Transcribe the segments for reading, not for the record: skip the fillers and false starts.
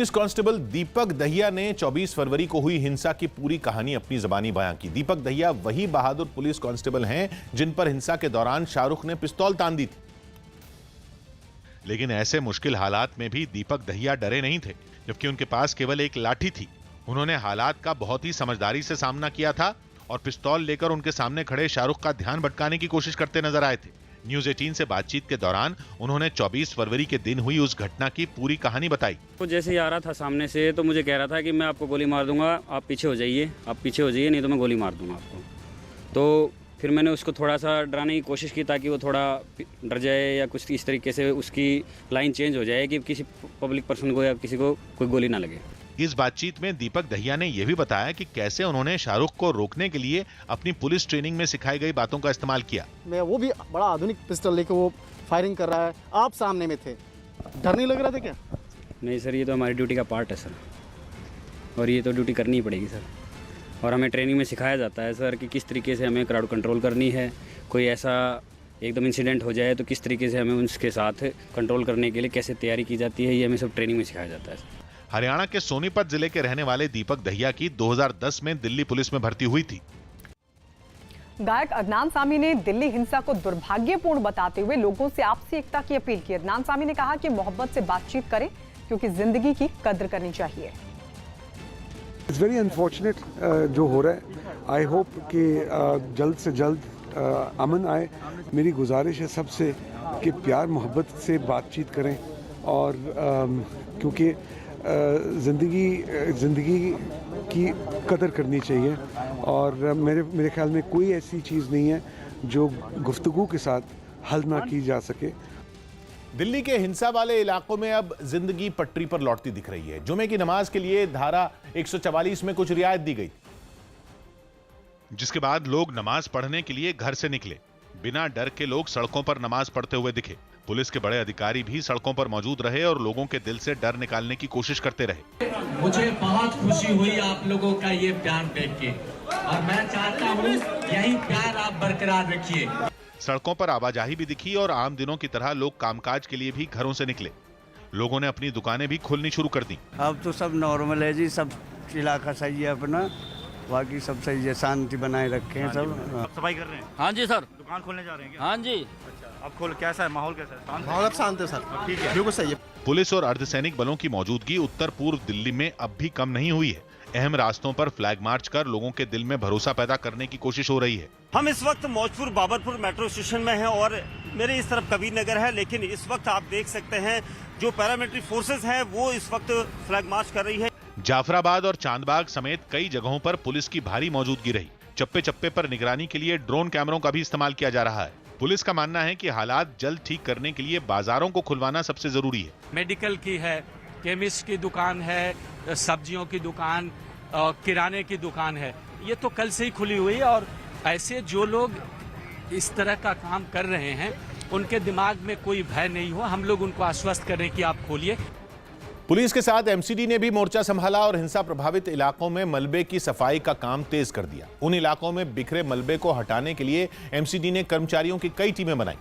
Police constable दीपक दहिया ने 24 फरवरी को हुई हिंसा की पूरी कहानी अपनी ज़बानी बयां की। दीपक दहिया वही बहादुर पुलिस कांस्टेबल हैं जिन पर हिंसा के दौरान शाहरुख ने पिस्तौल तान दी थी। लेकिन ऐसे मुश्किल हालात में भी दीपक दहिया डरे नहीं थे, जबकि उनके पास केवल एक लाठी थी। उन्होंने हालात का बहुत ही समझदारी से सामना किया था और पिस्तौल लेकर उनके सामने खड़े शाहरुख का ध्यान भटकाने की कोशिश करते नजर आए थे। न्यूज 18 से बातचीत के दौरान उन्होंने 24 फरवरी के दिन हुई उस घटना की पूरी कहानी बताई। वो जैसे ही आ रहा था सामने से तो मुझे कह रहा था कि मैं आपको गोली मार दूंगा, आप पीछे हो जाइए, नहीं तो मैं गोली मार दूंगा आपको। तो फिर मैंने उसको थोड़ा सा डराने की कोशिश की ताकि वो थोड़ा डर जाए या कुछ इस तरीके से उसकी लाइन चेंज हो जाए कि किसी पब्लिक पर्सन को या किसी को कोई गोली ना लगे। इस बातचीत में दीपक दहिया ने यह भी बताया कि कैसे उन्होंने शाहरुख को रोकने के लिए अपनी पुलिस ट्रेनिंग में सिखाई गई बातों का इस्तेमाल किया। मैं वो भी बड़ा आधुनिक पिस्टल लेके वो फायरिंग कर रहा है, आप सामने में थे, डर नहीं लग रहा था क्या? नहीं सर, ये तो हमारी ड्यूटी का पार्ट है सर, और ये तो ड्यूटी करनी ही पड़ेगी सर। और हमें ट्रेनिंग में सिखाया जाता है सर कि किस तरीके से हमें क्राउड कंट्रोल करनी है। कोई ऐसा एकदम इंसिडेंट हो जाए तो किस तरीके से हमें उसके साथ कंट्रोल करने के लिए कैसे तैयारी की जाती है, ये हमें सब ट्रेनिंग में सिखाया जाता है। हरियाणा के सोनीपत जिले के रहने वाले दीपक दहिया की 2010 में दिल्ली पुलिस में भर्ती हुई थी। गायक अदनान सामी ने दिल्ली हिंसा को दुर्भाग्यपूर्ण बताते हुए लोगों से आपसी एकता की अपील की। अदनान सामी ने कहा कि मोहब्बत से बातचीत करें क्योंकि जिंदगी की कद्र करनी चाहिए। इट्स वेरी अनफॉर्चुनेट जो हो रहा है। आई होप कि जल्द से जल्द अमन आए। मेरी गुजारिश है सबसे कि प्यार मोहब्बत से बातचीत करें और क्योंकि ज़िंदगी की कदर करनी चाहिए और मेरे ख्याल में कोई ऐसी चीज़ नहीं है जो गुफ्तगू के साथ हल ना की जा सके। दिल्ली के हिंसा वाले इलाकों में अब जिंदगी पटरी पर लौटती दिख रही है। जुमे की नमाज के लिए धारा 144 में कुछ रियायत दी गई, जिसके बाद लोग नमाज पढ़ने के लिए घर से निकले। बिना डर के लोग सड़कों पर नमाज पढ़ते हुए दिखे। पुलिस के बड़े अधिकारी भी सड़कों पर मौजूद रहे और लोगों के दिल से डर निकालने की कोशिश करते रहे। मुझे बहुत खुशी हुई आप लोगों का ये प्यार देख के, और मैं चाहता हूँ यही प्यार आप बरकरार रखिए। सड़कों पर आवाजाही भी दिखी और आम दिनों की तरह लोग कामकाज के लिए भी घरों से निकले। लोगों ने अपनी दुकानें भी खोलनी शुरू कर दी। अब तो सब नॉर्मल है जी, सब इलाका सही है अपना, बाकी सब सही है, शांति बनाए रखे हैं सब। सफाई कर रहे हैं? हाँ जी सर। दुकान खोलने जा रहे हैं क्या? हाँ जी। अच्छा, अब खोल कैसा है माहौल, कैसा है? माहौल अब शांत है सर, ठीक है, बिल्कुल सही है। पुलिस और अर्धसैनिक बलों की मौजूदगी उत्तर पूर्व दिल्ली में अब भी कम नहीं हुई है। अहम रास्तों पर फ्लैग मार्च कर लोगों के दिल में भरोसा पैदा करने की कोशिश हो रही है। हम इस वक्त मौजपुर बाबरपुर मेट्रो स्टेशन में हैं और मेरे इस तरफ कबीर नगर है, लेकिन इस वक्त आप देख सकते हैं जो पैरामिलिट्री फोर्सेस हैं वो इस वक्त फ्लैग मार्च कर रही है। जाफराबाद और चांदबाग समेत कई जगहों पर पुलिस की भारी मौजूदगी रही। चप्पे चप्पे पर निगरानी के लिए ड्रोन कैमरों का भी इस्तेमाल किया जा रहा है। पुलिस का मानना है कि हालात जल्द ठीक करने के लिए बाजारों को खुलवाना सबसे जरूरी है। मेडिकल की है, केमिस्ट की दुकान है, सब्जियों की दुकान, किराने की दुकान है, ये तो कल से ही खुली हुई है। और ऐसे जो लोग इस तरह का काम कर रहे हैं उनके दिमाग में कोई भय नहीं हो, हम लोग उनको आश्वस्त करें कि आप खोलिए। पुलिस के साथ एमसीडी ने भी मोर्चा संभाला और हिंसा प्रभावित इलाकों में मलबे की सफाई का काम तेज कर दिया। उन इलाकों में बिखरे मलबे को हटाने के लिए एमसीडी ने कर्मचारियों की कई टीमें बनाई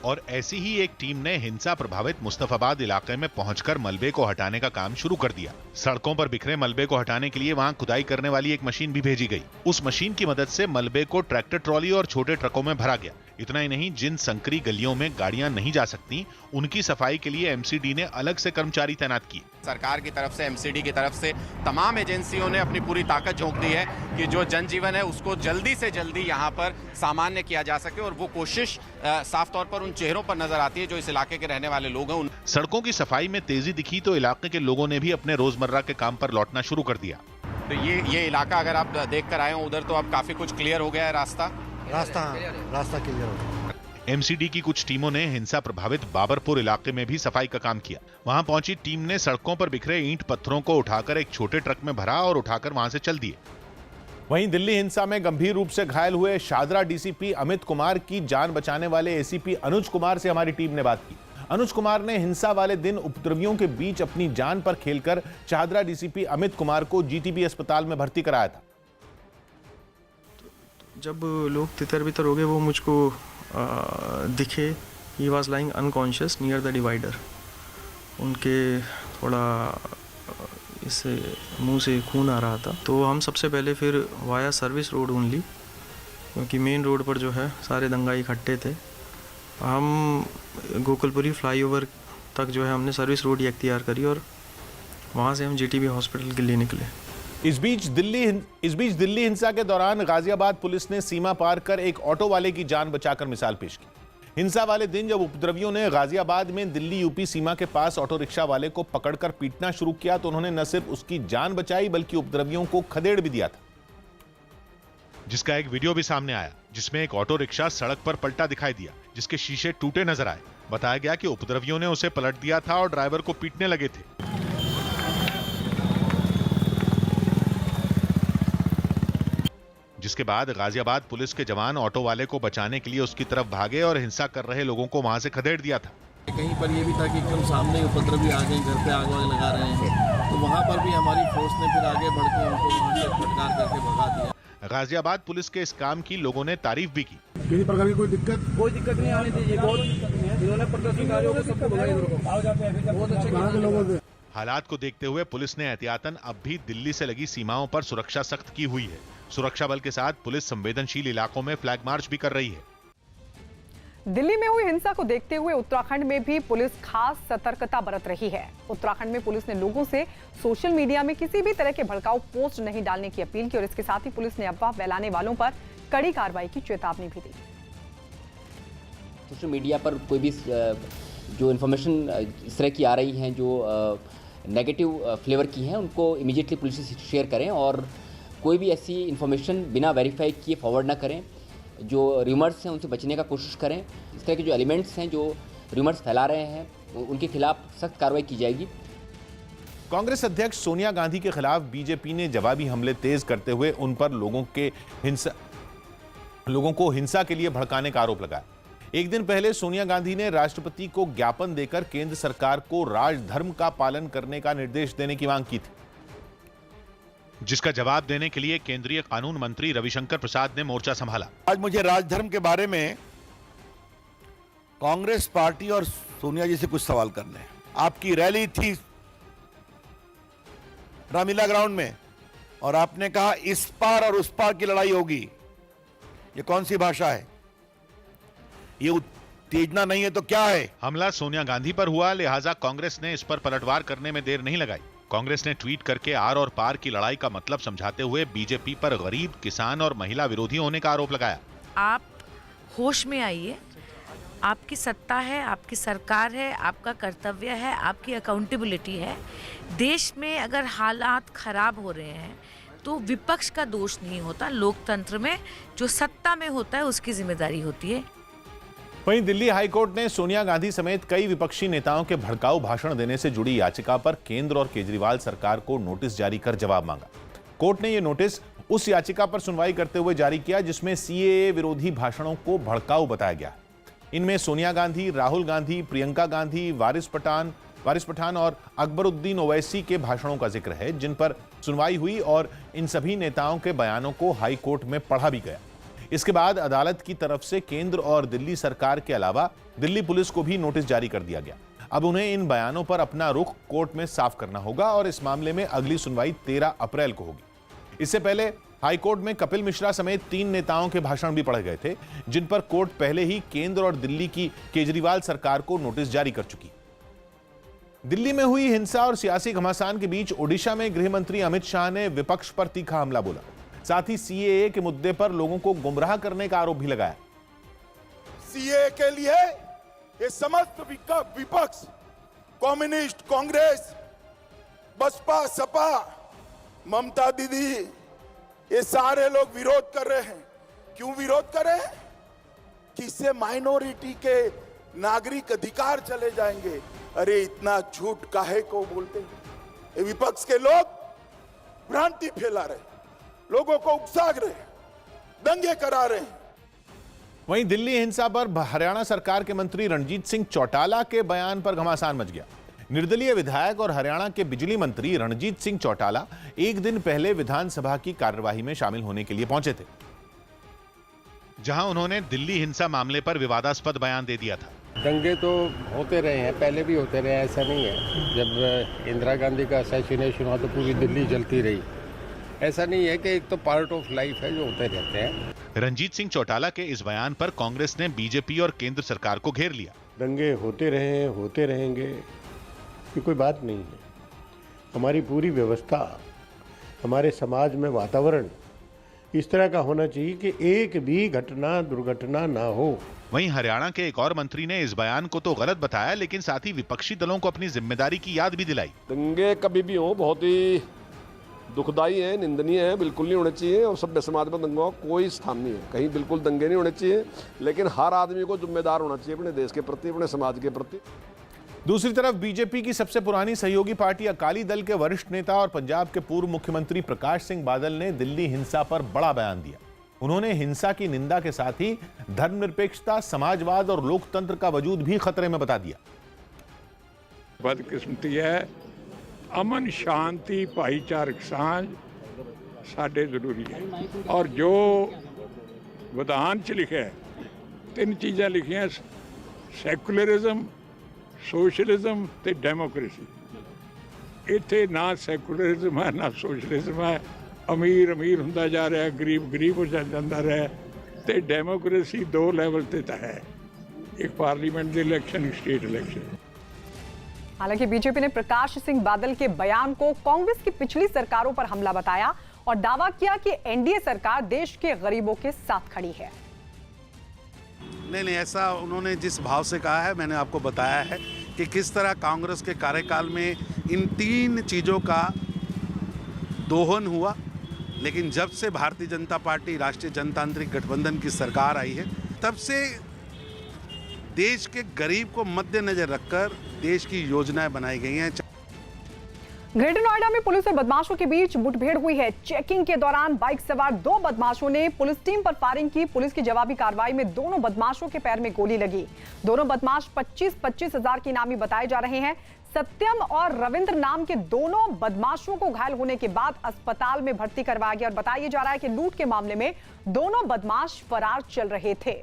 और ऐसी ही एक टीम ने हिंसा प्रभावित मुस्तफाबाद इलाके में पहुंचकर मलबे को हटाने का काम शुरू कर दिया। सड़कों पर बिखरे मलबे को हटाने के लिए वहां खुदाई करने वाली एक मशीन भी भेजी गई। उस मशीन की मदद से मलबे को ट्रैक्टर ट्रॉली और छोटे ट्रकों में भरा गया। इतना ही नहीं, जिन संकरी गलियों में गाड़ियां नहीं जा सकती उनकी सफाई के लिए एमसीडी ने अलग से कर्मचारी तैनात किए। सरकार की तरफ से, एमसीडी की तरफ से तमाम एजेंसियों ने अपनी पूरी ताकत झोंक दी है कि जो जनजीवन है उसको जल्दी से जल्दी यहाँ पर सामान्य किया जा सके, और वो कोशिश साफ तौर पर उन चेहरों पर नजर आती है जो इस इलाके के रहने वाले लोग हैं। सड़कों की सफाई में तेजी दिखी तो इलाके के लोगों ने भी अपने रोजमर्रा के काम पर लौटना शुरू कर दिया। तो ये इलाका अगर आप देख कर आए हो उधर, तो अब काफी कुछ क्लियर हो गया है। रास्ता क्लियर हो गया। एमसीडी की कुछ टीमों ने हिंसा प्रभावित बाबरपुर इलाके में भी सफाई का काम किया। वहां पहुंची टीम ने सड़कों पर बिखरे ईंट पत्थरों को उठाकर एक छोटे ट्रक में भरा और उठाकर वहां से चल दिए। वहीं दिल्ली हिंसा में गंभीर रूप से घायल हुए शादरा डीसीपी अमित कुमार की जान बचाने वाले एसीपी अनुज कुमार से हमारी टीम ने बात की। अनुज कुमार ने हिंसा वाले दिन उपद्रवियों के बीच अपनी जान पर खेलकर शादरा डीसीपी अमित कुमार को जीटीबी अस्पताल में भर्ती कराया था। जब लोग तितर बितर हो गए, वो मुझको दिखे, he was lying unconscious near the divider. उनके थोड़ा इससे मुंह से खून आ रहा था। तो हम सबसे पहले फिर वाया सर्विस रोड ओनली, क्योंकि मेन रोड पर जो है सारे दंगाई इकट्ठे थे, हम गोकुलपुरी फ्लाईओवर तक जो है हमने सर्विस रोड ही अख्तियार करी और वहाँ से हम जीटीबी हॉस्पिटल के लिए निकले। इस बीच दिल्ली हिंसा के दौरान गाजियाबाद पुलिस ने सीमा पार कर एक ऑटो वाले की जान बचाकर मिसाल पेश की। हिंसा वाले दिन जब उपद्रवियों ने गाजियाबाद में दिल्ली यूपी सीमा के पास ऑटो रिक्शा वाले को पकड़कर पीटना शुरू किया तो उन्होंने न सिर्फ उसकी जान बचाई बल्कि उपद्रवियों को खदेड़ भी दिया था, जिसका एक वीडियो भी सामने आया जिसमें एक ऑटो रिक्शा सड़क पर पलटा दिखाई दिया, जिसके शीशे टूटे नजर आए। बताया गया कि उपद्रवियों ने उसे पलट दिया था और ड्राइवर को पीटने लगे थे। जिसके बाद गाजियाबाद पुलिस के जवान ऑटो वाले को बचाने के लिए उसकी तरफ भागे और हिंसा कर रहे लोगों को वहां से खदेड़ दिया था। कहीं पर यह भी था कि एकदम सामने उपद्रवी आ गए, घर पे आग वाग लगा रहे हैं, तो वहां पर भी हमारी फोर्स ने फिर आगे बढ़ के उनको वहां से फटकार करके भगा दिया। गाजियाबाद पुलिस के इस काम की लोगों ने तारीफ भी की। किसी प्रकार की कोई दिक्कत नहीं आने दी। इन्होंने प्रदर्शनकारियों को सबको भगाया, बहुत अच्छे कहाँ के लोगों से। हालात को देखते हुए पुलिस ने एहतियातन अब भी दिल्ली से लगी सीमाओं पर सुरक्षा सख्त की हुई है। सुरक्षा बल के साथ पुलिस संवेदनशील इलाकों में फ्लैग मार्च भी कर रही है। दिल्ली में हुई हिंसा को देखते हुए उत्तराखंड में भी पुलिस खास सतर्कता बरत रही है। उत्तराखंड में पुलिस ने लोगों से सोशल मीडिया में किसी भी तरह के भड़काऊ पोस्ट नहीं डालने की अपील की और इसके साथ ही पुलिस ने अफवाह फैलाने वालों पर कड़ी कार्रवाई की चेतावनी भी दी। सोशल मीडिया पर कोई भी जो इन्फॉर्मेशन इस तरह की आ रही हैं जो नेगेटिव फ्लेवर की हैं, उनको इमीडिएटली पुलिस से शेयर करें और कोई भी ऐसी इन्फॉर्मेशन बिना वेरीफाई किए फॉरवर्ड ना करें। जो रूमर्स हैं उनसे बचने का कोशिश करें। इस तरह के जो एलिमेंट्स हैं जो रूमर्स फैला रहे हैं उनके खिलाफ सख्त कार्रवाई की जाएगी। कांग्रेस अध्यक्ष सोनिया गांधी के खिलाफ बीजेपी ने जवाबी हमले तेज करते हुए उन पर लोगों को हिंसा के लिए भड़काने का आरोप लगाया। एक दिन पहले सोनिया गांधी ने राष्ट्रपति को ज्ञापन देकर केंद्र सरकार को राजधर्म का पालन करने का निर्देश देने की मांग की थी, जिसका जवाब देने के लिए केंद्रीय कानून मंत्री रविशंकर प्रसाद ने मोर्चा संभाला। आज मुझे राजधर्म के बारे में कांग्रेस पार्टी और सोनिया जी से कुछ सवाल करने हैं। आपकी रैली थी रामलीला ग्राउंड में और आपने कहा इस पार और उस पार की लड़ाई होगी। ये कौन सी भाषा है? ये उत्तेजना नहीं है तो क्या है? हमला सोनिया गांधी पर हुआ, लिहाजा कांग्रेस ने इस पर पलटवार करने में देर नहीं लगाई। कांग्रेस ने ट्वीट करके आर और पार की लड़ाई का मतलब समझाते हुए बीजेपी पर गरीब, किसान और महिला विरोधी होने का आरोप लगाया। आप होश में आइए, आपकी सत्ता है, आपकी सरकार है, आपका कर्तव्य है, आपकी अकाउंटेबिलिटी है। देश में अगर हालात खराब हो रहे हैं तो विपक्ष का दोष नहीं होता, लोकतंत्र में जो सत्ता में होता है उसकी जिम्मेदारी होती है। वहीं दिल्ली हाईकोर्ट ने सोनिया गांधी समेत कई विपक्षी नेताओं के भड़काऊ भाषण देने से जुड़ी याचिका पर केंद्र और केजरीवाल सरकार को नोटिस जारी कर जवाब मांगा। कोर्ट ने यह नोटिस उस याचिका पर सुनवाई करते हुए जारी किया जिसमें सीएए विरोधी भाषणों को भड़काऊ बताया गया। इनमें सोनिया गांधी, राहुल गांधी, प्रियंका गांधी, वारिस पठान और अकबरुद्दीन ओवैसी के भाषणों का जिक्र है, जिन पर सुनवाई हुई और इन सभी नेताओं के बयानों को हाई कोर्ट में पढ़ा भी गया। इसके बाद अदालत की तरफ से केंद्र और दिल्ली सरकार के अलावा दिल्ली पुलिस को भी नोटिस जारी कर दिया गया। अब उन्हें इन बयानों पर अपना रुख कोर्ट में साफ करना होगा और इस मामले में अगली सुनवाई 13 अप्रैल को होगी। इससे पहले हाईकोर्ट में कपिल मिश्रा समेत 3 नेताओं के भाषण भी पढ़े गए थे, जिन पर कोर्ट पहले ही केंद्र और दिल्ली की केजरीवाल सरकार को नोटिस जारी कर चुकी। दिल्ली में हुई हिंसा और सियासी घमासान के बीच ओडिशा में गृह मंत्री अमित शाह ने विपक्ष पर तीखा हमला बोला। साथ ही सीएए के मुद्दे पर लोगों को गुमराह करने का आरोप भी लगाया। सीएए के लिए ये समस्त विपक्ष, कम्युनिस्ट, कांग्रेस, बसपा, सपा, ममता दीदी, ये सारे लोग विरोध कर रहे हैं। क्यों विरोध कर रहे हैं? कि इससे माइनॉरिटी के नागरिक अधिकार चले जाएंगे। अरे इतना झूठ काहे को बोलते हैं? ये विपक्ष के लोग भ्रांति फैला रहे, लोगों को उकसा रहे, दंगे करा रहे हैं। वहीं दिल्ली हिंसा पर हरियाणा सरकार के मंत्री रणजीत सिंह चौटाला के बयान पर घमासान मच गया। निर्दलीय विधायक और हरियाणा के बिजली मंत्री रणजीत सिंह चौटाला एक दिन पहले विधानसभा की कार्यवाही में शामिल होने के लिए पहुंचे थे, जहां उन्होंने दिल्ली हिंसा मामले पर विवादास्पद बयान दे दिया था। दंगे तो होते रहे हैं, पहले भी होते रहे, ऐसा नहीं है। जब इंदिरा गांधी का असैसिनेशन हुआ तो पूरी दिल्ली जलती रही। ऐसा नहीं है कि एक तो पार्ट ऑफ लाइफ है जो होते रहते हैं। रंजीत सिंह चौटाला के इस बयान पर कांग्रेस ने बीजेपी और केंद्र सरकार को घेर लिया। दंगे होते रहे, होते रहेंगे, ये कोई बात नहीं है। हमारी पूरी व्यवस्था, हमारे समाज में वातावरण इस तरह का होना चाहिए कि एक भी घटना, दुर्घटना ना हो। वहीं हरियाणा के एक और मंत्री ने इस बयान को तो गलत बताया, लेकिन साथ ही विपक्षी दलों को अपनी जिम्मेदारी की याद भी दिलाई। दंगे कभी भी हो बहुत ही दुखदाई है, निंदनीय है, बिल्कुल नहीं होने चाहिए और सभ्य समाज में दंगों का कोई स्थान नहीं है। कहीं बिल्कुल दंगे नहीं होने चाहिए, लेकिन हर आदमी को जिम्मेदार होना चाहिए अपने देश के प्रति, अपने समाज के प्रति। दूसरी तरफ बीजेपी की सबसे पुरानी सहयोगी पार्टी अकाली दल के वरिष्ठ नेता और पंजाब के पूर्व मुख्यमंत्री प्रकाश सिंह बादल ने दिल्ली हिंसा पर बड़ा बयान दिया। उन्होंने हिंसा की निंदा के साथ ही धर्मनिरपेक्षता, समाजवाद और लोकतंत्र का वजूद भी खतरे में बता दिया। बदकिस्मती है, अमन शांति भाईचारक सांझ साडे जरूरी है। और जो विधान च लिखा है, 3 चीज़ां लिखियां, सैकुलरिज्म, सोशलिज्म ते डेमोक्रेसी। इत्थे ना सैकुलरिज्म है ना सोशलिज्म है। अमीर अमीर हुंदा जा रहा है, गरीब गरीब हो जाता रहा है। ते डेमोक्रेसी 2 लेवल ते है, एक पार्लीमेंट के इलेक्शन, एक स्टेट इलेक्शन। हालांकि बीजेपी ने प्रकाश सिंह बादल के बयान को कांग्रेस की पिछली सरकारों पर हमला बताया और दावा किया कि एनडीए सरकार देश के गरीबों के साथ खड़ी है। नहीं, ऐसा उन्होंने जिस भाव से कहा है, मैंने आपको बताया है कि किस तरह कांग्रेस के कार्यकाल में इन 3 चीज़ों का दोहन हुआ। लेकिन जब से भारतीय जनता पार्टी, राष्ट्रीय जनतांत्रिक गठबंधन की सरकार आई है, तब से देश के गरीब को मद्देनजर रखकर देश की योजनाएं बनाई गई हैं। ग्रेटर नोएडा में पुलिस और बदमाशों के बीच मुठभेड़ हुई है। चेकिंग के दौरान बाइक सवार 2 बदमाशों ने पुलिस टीम पर फायरिंग की। पुलिस की जवाबी कार्रवाई में दोनों बदमाशों के पैर में गोली लगी। दोनों बदमाश 25-25 हजार की इनामी बताए जा रहे हैं। सत्यम और रविंद्र नाम के दोनों बदमाशों को घायल होने के बाद अस्पताल में भर्ती करवाया गया और बताया जा रहा है कि लूट के मामले में दोनों बदमाश फरार चल रहे थे।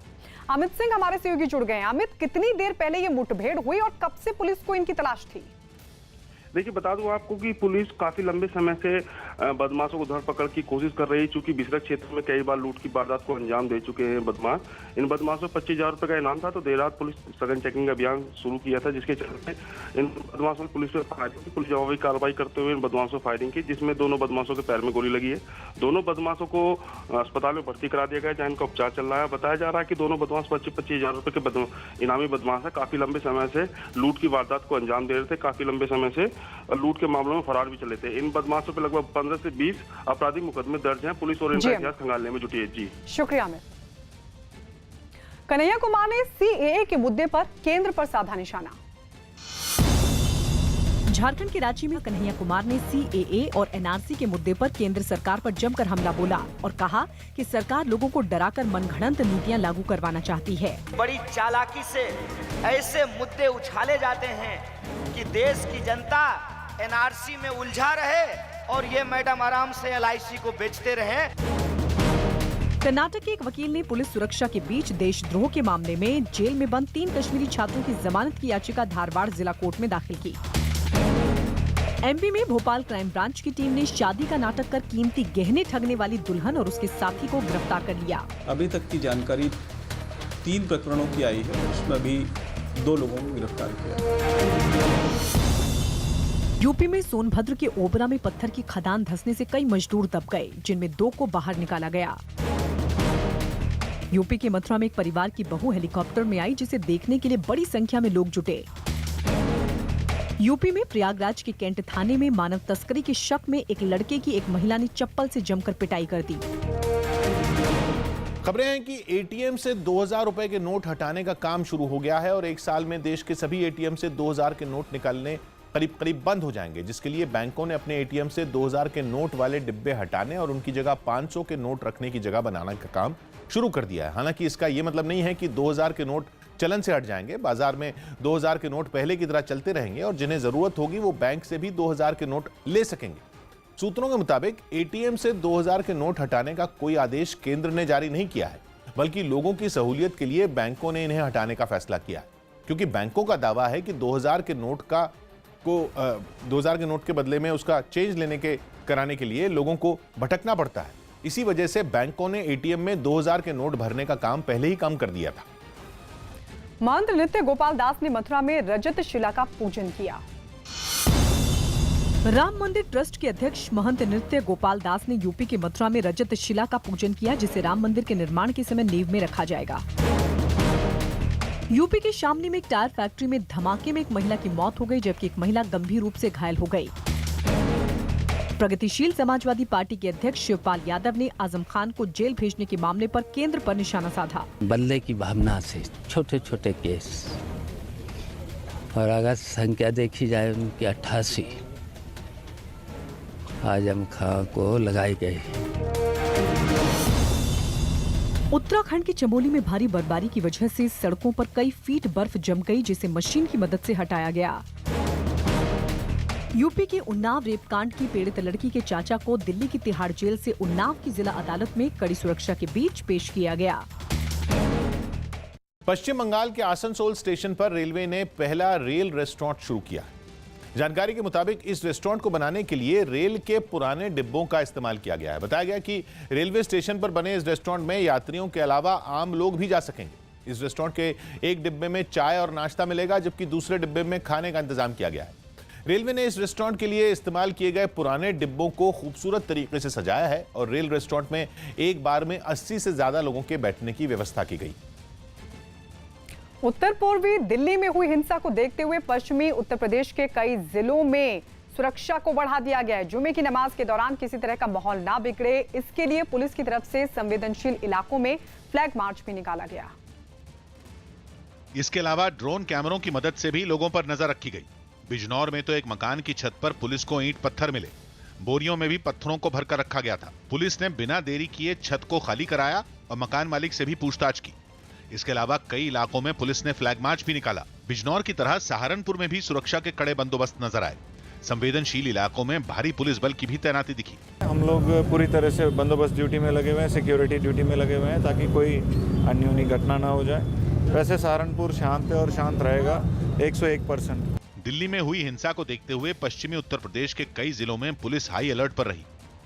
अमित सिंह हमारे सहयोगी जुड़ गए हैं। अमित, कितनी देर पहले ये मुठभेड़ हुई और कब से पुलिस को इनकी तलाश थी? देखिए, बता दूं आपको कि पुलिस काफी लंबे समय से बदमाशों को धरपकड़ की कोशिश कर रही है, चूंकि बिसरक क्षेत्र में कई बार लूट की वारदात को अंजाम दे चुके हैं बदमाश। इन बदमाशों 25,000 रुपए का इनाम था, तो देर रात पुलिस सघन चेकिंग अभियान शुरू किया था, जिसके चलते इन बदमाशों ने पुलिस पर फायरिंग की। पुलिस जवाबी कार्रवाई करते हुए इन बदमाशों फायरिंग की, जिसमें दोनों बदमाशों के पैर में गोली लगी है। दोनों बदमाशों को अस्पताल में भर्ती करा दिया गया, जहां इनका उपचार चल रहा है। बताया जा रहा है कि दोनों बदमाश 25,000 रुपए के इनामी बदमाश है। काफी लंबे समय से लूट की वारदात को अंजाम दे रहे थे, काफी लंबे समय से लूट के मामलों में फरार भी चले थे। इन बदमाशों पर लगभग 15 से 20 आपराधिक मुकदमे दर्ज हैं। पुलिस और इनका इतिहास खंगालने में जुटी है। जी शुक्रिया अमित। कन्हैया कुमार ने सीएए के मुद्दे पर केंद्र पर साधा निशाना। झारखंड के रांची में कन्हैया कुमार ने सीएए और एनआरसी के मुद्दे पर केंद्र सरकार पर जमकर हमला बोला और कहा कि सरकार लोगों को डराकर मनगढ़ंत नीतियां लागू करवाना चाहती है। बड़ी चालाकी से ऐसे मुद्दे उछाले जाते हैं कि देश की जनता एनआरसी में उलझा रहे और ये मैडम आराम से एलआईसी को बेचते रहे। कर्नाटक के एक वकील ने पुलिस सुरक्षा के बीच देशद्रोह के मामले में जेल में बंद 3 कश्मीरी छात्रों की जमानत की याचिका धारवाड़ जिला कोर्ट में दाखिल की। एमपी में भोपाल क्राइम ब्रांच की टीम ने शादी का नाटक कर कीमती गहने ठगने वाली दुल्हन और उसके साथी को गिरफ्तार कर लिया। अभी तक की जानकारी 3 प्रकरणों की आई है, उसमें अभी 2 लोगों को गिरफ्तार किया। यूपी में सोनभद्र के ओबरा में पत्थर की खदान धंसने से कई मजदूर दब गए, जिनमें 2 को बाहर निकाला गया। यूपी के मथुरा में एक परिवार की बहू हेलीकॉप्टर में आई, जिसे देखने के लिए बड़ी संख्या में लोग जुटे। यूपी में प्रयागराज के कैंट थाने में मानव तस्करी के शक में एक लड़के की एक महिला ने चप्पल से जमकर पिटाई कर दी। खबरें हैं कि एटीएम से 2000 रुपए के नोट हटाने का काम शुरू हो गया है और 1 साल में देश के सभी एटीएम से 2000 के नोट निकालने करीब बंद हो जाएंगे, जिसके लिए बैंकों ने अपने एटीएम से 2000 के नोट वाले डिब्बे हटाने और उनकी जगह 500 के नोट रखने की जगह बनाने का काम शुरू कर दिया है। हालांकि इसका यह मतलब नहीं है कि 2000 के नोट चलन से हट जाएंगे। बाजार में 2000 के नोट पहले की तरह चलते रहेंगे और जिन्हें जरूरत होगी वो बैंक से भी 2000 के नोट ले सकेंगे। सूत्रों के मुताबिक एटीएम से 2000 के नोट हटाने का कोई आदेश केंद्र ने जारी नहीं किया है, बल्कि लोगों की सहूलियत के लिए बैंकों ने इन्हें हटाने का फैसला किया है। क्योंकि बैंकों का दावा है कि 2000 के नोट के बदले में उसका चेंज कराने के लिए लोगों को भटकना पड़ता है। इसी वजह से बैंकों ने एटीएम में 2000 के नोट भरने का काम पहले ही कम कर दिया था। महंत नृत्य गोपाल दास ने मथुरा में रजत शिला का पूजन किया। राम मंदिर ट्रस्ट के अध्यक्ष महंत नृत्य गोपाल दास ने यूपी के मथुरा में रजत शिला का पूजन किया, जिसे राम मंदिर के निर्माण के समय नींव में रखा जाएगा। यूपी के शामली में एक टायर फैक्ट्री में धमाके में एक महिला की मौत हो गई, जबकि एक महिला गंभीर रूप से घायल हो गई। प्रगतिशील समाजवादी पार्टी के अध्यक्ष शिवपाल यादव ने आजम खान को जेल भेजने के मामले पर केंद्र पर निशाना साधा। बदले की भावना से छोटे छोटे केस, और अगर संख्या देखी जाए उनकी 88 आजम खान को लगाई गई। उत्तराखंड के चमोली में भारी बर्फबारी की वजह से सड़कों पर कई फीट बर्फ जम गई, जिसे मशीन की मदद से हटाया गया। यूपी के उन्नाव रेप कांड की पीड़ित लड़की के चाचा को दिल्ली की तिहाड़ जेल से उन्नाव की जिला अदालत में कड़ी सुरक्षा के बीच पेश किया गया। पश्चिम बंगाल के आसनसोल स्टेशन पर रेलवे ने पहला रेल रेस्टोरेंट शुरू किया। जानकारी के मुताबिक इस रेस्टोरेंट को बनाने के लिए रेल के पुराने डिब्बों का इस्तेमाल किया गया है। बताया गया कि रेलवे स्टेशन पर बने इस रेस्टोरेंट में यात्रियों के अलावा आम लोग भी जा सकेंगे। इस रेस्टोरेंट के एक डिब्बे में चाय और नाश्ता मिलेगा, जबकि दूसरे डिब्बे में खाने का इंतजाम किया गया है। रेलवे ने इस रेस्टोरेंट के लिए इस्तेमाल किए गए पुराने डिब्बों को खूबसूरत तरीके से सजाया है और रेल रेस्टोरेंट में एक बार में 80 से ज्यादा लोगों के बैठने की व्यवस्था की गई। उत्तर पूर्वी दिल्ली में हुई हिंसा को देखते हुए पश्चिमी उत्तर प्रदेश के कई जिलों में सुरक्षा को बढ़ा दिया गया है। जुमे की नमाज के दौरान किसी तरह का माहौल ना बिगड़े, इसके लिए पुलिस की तरफ से संवेदनशील इलाकों में फ्लैग मार्च भी निकाला गया। इसके अलावा ड्रोन कैमरों की मदद से भी लोगों पर नजर रखी गई। बिजनौर में तो एक मकान की छत पर पुलिस को ईंट पत्थर मिले। बोरियों में भी पत्थरों को भरकर रखा गया था। पुलिस ने बिना देरी किए छत को खाली कराया और मकान मालिक से भी पूछताछ की। इसके अलावा कई इलाकों में पुलिस ने फ्लैग मार्च भी निकाला। बिजनौर की तरह सहारनपुर में भी सुरक्षा के कड़े बंदोबस्त नजर आए। संवेदनशील इलाकों में भारी पुलिस बल की भी तैनाती दिखी। हम लोग पूरी तरह से बंदोबस्त ड्यूटी में लगे हुए हैं, सिक्योरिटी ड्यूटी में लगे हुए हैं, ताकि कोई अनहोनी घटना ना हो जाए। वैसे सहारनपुर शांत है और शांत रहेगा 101%। दिल्ली में हुई हिंसा को देखते हुए पश्चिमी उत्तर प्रदेश के कई जिलों में पुलिस हाई अलर्ट पर रही।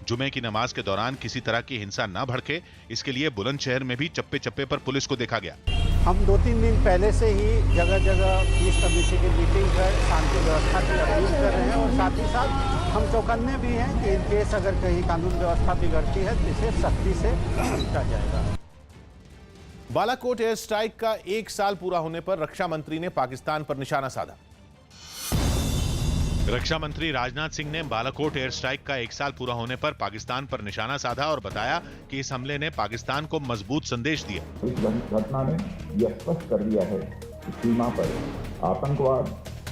जुमे की नमाज के दौरान किसी तरह की हिंसा न भड़के, इसके लिए बुलंदशहर में भी चप्पे चप्पे पर पुलिस को देखा गया। हम 2-3 दिन पहले से ही जगह जगह पुलिस कमेटी की मीटिंग कर शांति व्यवस्था की अपील कर रहे हैं, और साथ ही साथ हम चौकन्ने भी हैं कि इन केस अगर कहीं कानून व्यवस्था बिगड़ती है तो इसे सख्ती से निपटा जाएगा। बालाकोट एयर स्ट्राइक का 1 साल पूरा होने पर रक्षा मंत्री ने पाकिस्तान पर निशाना साधा। रक्षा मंत्री राजनाथ सिंह ने बालाकोट एयर स्ट्राइक का 1 साल पूरा होने पर पाकिस्तान पर निशाना साधा और बताया कि इस हमले ने पाकिस्तान को मजबूत संदेश दिया। इस घटना ने यह स्पष्ट कर दिया है कि सीमा पर आतंकवाद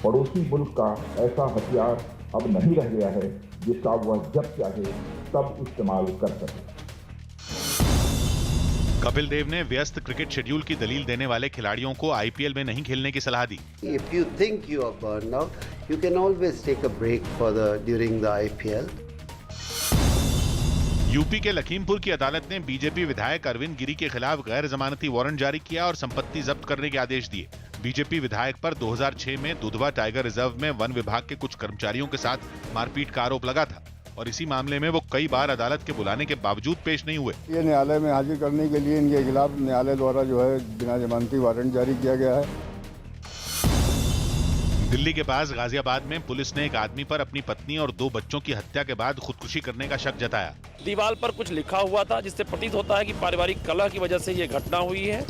पड़ोसी मुल्क का ऐसा हथियार अब नहीं रह गया है जिसका वह जब चाहे तब इस्तेमाल कर सके। कपिल देव ने व्यस्त क्रिकेट शेड्यूल की दलील देने वाले खिलाड़ियों को आईपीएल में नहीं खेलने की सलाह दी। If you think you are burned out, you can always take a break during the IPL. UP के लखीमपुर की अदालत ने बीजेपी विधायक अरविंद गिरी के खिलाफ गैर जमानती वारंट जारी किया और संपत्ति जब्त करने के आदेश दिए। बीजेपी विधायक पर 2006 में दुधवा टाइगर रिजर्व में वन विभाग के कुछ कर्मचारियों के साथ मारपीट का आरोप लगा था और इसी मामले में वो कई बार अदालत के बुलाने के बावजूद पेश नहीं हुए। ये न्यायालय में हाजिर करने के लिए इनके खिलाफ न्यायालय द्वारा जो है बिना जमानती वारंट जारी किया गया है। दिल्ली के पास गाजियाबाद में पुलिस ने एक आदमी पर अपनी पत्नी और 2 बच्चों की हत्या के बाद खुदकुशी करने का शक जताया। दीवार पर कुछ लिखा हुआ था जिससे प्रतीत होता है कि पारिवारिक कलह की वजह से ये घटना हुई है।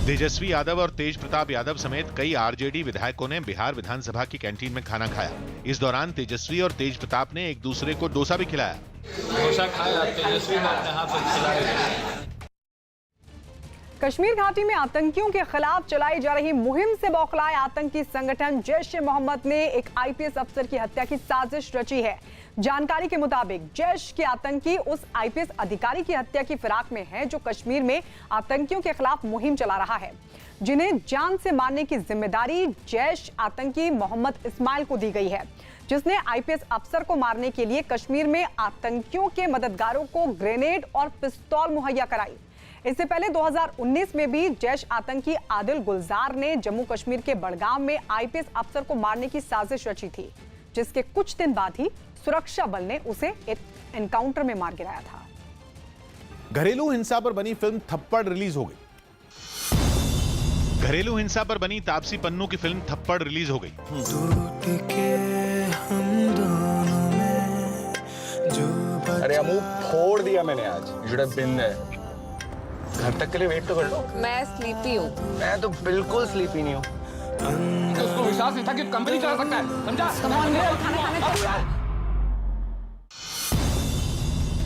तेजस्वी यादव और तेज प्रताप यादव समेत कई आरजेडी विधायकों ने बिहार विधानसभा की कैंटीन में खाना खाया। इस दौरान तेजस्वी और तेज प्रताप ने एक दूसरे को डोसा भी खिलाया। डोसा खाया, तेजस्वी ने अपने हाथ से खिलाया। कश्मीर घाटी में आतंकियों के खिलाफ चलाई जा रही मुहिम से बौखलाए आतंकी संगठन जैश-ए-मोहम्मद ने एक आईपीएस अफसर की हत्या की साजिश रची है। जानकारी के मुताबिक जैश के आतंकी उस आईपीएस अधिकारी की हत्या की फिराक में है जो कश्मीर में आतंकियों के खिलाफ मुहिम चला रहा है, जिन्हें जान से मारने की जिम्मेदारी जैश आतंकी मोहम्मद इस्माइल को दी गई है, जिसने आईपीएस अफसर को मारने के लिए कश्मीर में आतंकियों के मददगारों को ग्रेनेड और पिस्तौल मुहैया कराई। इससे पहले 2019 में भी जैश आतंकी आदिल गुलजार ने जम्मू कश्मीर के बड़गाम में आईपीएस अफसर को मारने की साजिश रची थी, जिसके कुछ दिन बाद ही सुरक्षा बल ने उसे एनकाउंटर में मार गिराया था। घरेलू हिंसा पर बनी फिल्म थप्पड़ रिलीज हो गई। घरेलू हिंसा पर बनी तापसी पन्नू की फिल्म थप्पड़ रिलीज हो गई। अरे अमू फोड़ दिया मैंने आज। You should have been there. घर तक के लिए वेट तो कर लो। मैं स्लीपी हूँ। मैं तो बिल्कुल स्लीपी नहीं हूँ। उसको विश्वास नहीं था कि कंपनी चला सकता है, समझा?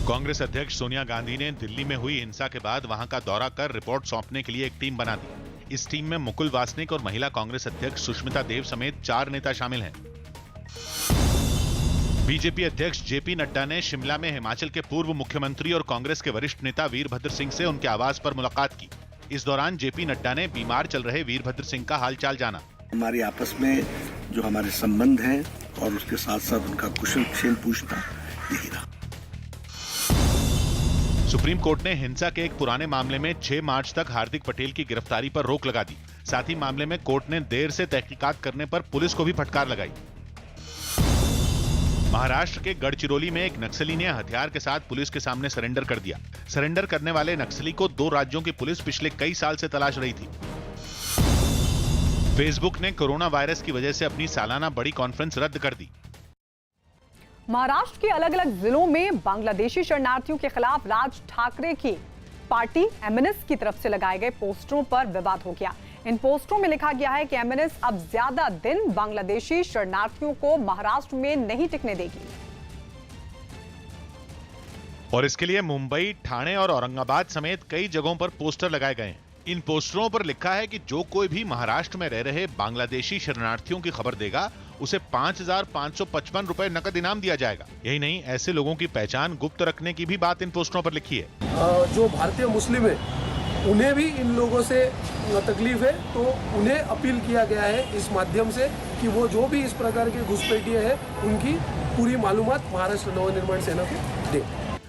कांग्रेस अध्यक्ष सोनिया गांधी ने दिल्ली में हुई हिंसा के बाद वहां का दौरा कर रिपोर्ट सौंपने के लिए एक टीम बना दी। इस टीम में मुकुल वासनिक और महिला कांग्रेस अध्यक्ष सुष्मिता देव समेत 4 नेता शामिल हैं। बीजेपी अध्यक्ष जेपी नड्डा ने शिमला में हिमाचल के पूर्व मुख्यमंत्री और कांग्रेस के वरिष्ठ नेता वीरभद्र सिंह से उनके आवास पर मुलाकात की। इस दौरान जेपी नड्डा ने बीमार चल रहे वीरभद्र सिंह का हालचाल जाना। हमारी आपस में जो हमारे संबंध हैं और उसके साथ साथ उनका कुशल क्षेम पूछना यही रहा। सुप्रीम कोर्ट ने हिंसा के एक पुराने मामले में 6 मार्च तक हार्दिक पटेल की गिरफ्तारी पर रोक लगा दी। साथ ही मामले में कोर्ट ने देर से तहकीकात करने पर पुलिस को भी फटकार लगाई। महाराष्ट्र के गढ़चिरौली में एक नक्सली ने हथियार के साथ पुलिस के सामने सरेंडर कर दिया। सरेंडर करने वाले नक्सली को 2 राज्यों की पुलिस पिछले कई साल से तलाश रही थी। फेसबुक ने कोरोना वायरस की वजह से अपनी सालाना बड़ी कॉन्फ्रेंस रद्द कर दी। महाराष्ट्र के अलग अलग जिलों में बांग्लादेशी शरणार्थियों के खिलाफ राज ठाकरे की पार्टी एमएनएस की तरफ से लगाए गए पोस्टरों पर विवाद हो गया। इन पोस्टरों में लिखा गया है कि एमएनएस अब ज्यादा दिन बांग्लादेशी शरणार्थियों को महाराष्ट्र में नहीं टिकने देगी। और इसके लिए मुंबई, ठाणे और औरंगाबाद समेत कई जगहों पर पोस्टर लगाए गए हैं। इन पोस्टरों पर लिखा है कि जो कोई भी महाराष्ट्र में रह रहे बांग्लादेशी शरणार्थियों की खबर देगा उसे 5,555 रुपए नकद इनाम दिया जाएगा। यही नहीं, ऐसे लोगों की पहचान गुप्त रखने की भी बात इन पोस्टरों पर लिखी है। जो भारतीय मुस्लिम है उन्हें भी इन लोगों से तकलीफ है, तो उन्हें अपील किया गया है इस माध्यम से कि वो जो भी इस प्रकार के घुसपैठिए हैं उनकी पूरी मालूमात महाराष्ट्र नवनिर्माण सेना को दे।